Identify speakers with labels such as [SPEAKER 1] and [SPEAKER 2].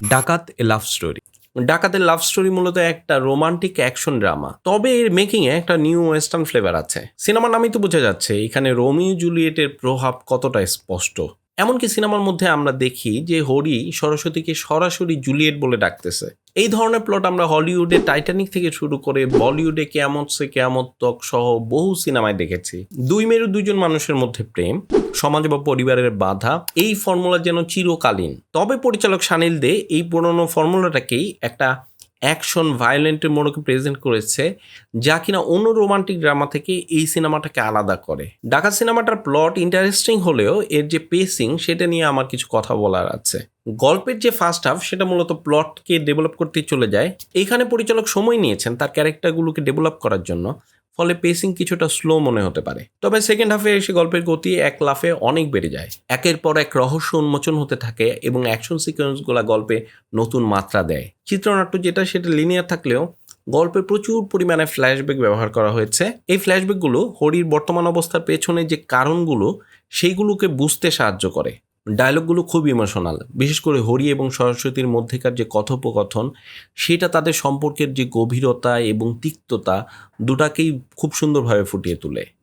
[SPEAKER 1] ডাকাত এ love story. ডাকাতের love story মূলত একটা রোমান্টিক অ্যাকশন ড্রামা, তবে এর মেকিংয়ে একটা নিউ ওয়েস্টার্ন ফ্লেভার আছে। সিনেমার নামই তো বোঝা যাচ্ছে এখানে রোমিও জুলিয়েটের প্রভাব কতটা স্পষ্ট। এমনকি সিনেমার মধ্যে আমরা দেখি যে হরি সরস্বতীকে সরাসরি জুলিয়েট বলে ডাকতেছে। এই ধরনের প্লট আমরা হলিউডে টাইটানিক থেকে শুরু করে বলিউডে কেয়ামত সে কেয়ামত তক সহ বহু সিনেমায় দেখেছি। দুই মেরু দুইজন মানুষের মধ্যে প্রেম, সমাজ বা পরিবারের বাধা, এই ফর্মুলা যেন চিরকালীন। তবে পরিচালক সানিল দে এই পুরনো ফর্মুলাটাকেই একটা অ্যাকশন ভায়োলেন্টের মোড়কে প্রেজেন্ট করেছে, যা কিনা অন্য রোমান্টিক ড্রামা থেকে এই সিনেমাটাকে আলাদা করে। ডাকাত সিনেমাটার প্লট ইন্টারেস্টিং হলেও এর যে পেসিং সেটা নিয়ে আমার কিছু কথা বলার আছে। গল্পের যে ফার্স্ট হাফ সেটা মূলত প্লটকে ডেভেলপ করতে চলে যায়। এইখানে পরিচালক সময় নিয়েছেন তার ক্যারেক্টারগুলোকে ডেভেলপ করার জন্য, ফলে পেসিং কিছুটা স্লো মনে হতে পারে। তবে সেকেন্ড হাফে এসে গল্পের গতি এক লাফে অনেক বেড়ে যায়। একের পর এক রহস্য উন্মোচন হতে থাকে এবং অ্যাকশন সিকোয়েন্সগুলো গল্পে নতুন মাত্রা দেয়। চিত্রনাট্য যেটা সেটা লিনিয়ার থাকলেও গল্পে প্রচুর পরিমাণে ফ্ল্যাশব্যাক ব্যবহার করা হয়েছে। এই ফ্ল্যাশব্যাকগুলো হরির বর্তমান অবস্থার পেছনে যে কারণগুলো সেইগুলোকে বুঝতে সাহায্য করে। ডায়লগগুলো খুব ইমোশনাল, বিশেষ করে হরি এবং সরস্বতীর মধ্যেকার যে কথোপকথন, সেটা তাদের সম্পর্কের যে গভীরতা এবং তিক্ততা দুটাকেই খুব সুন্দরভাবে ফুটিয়ে তোলে।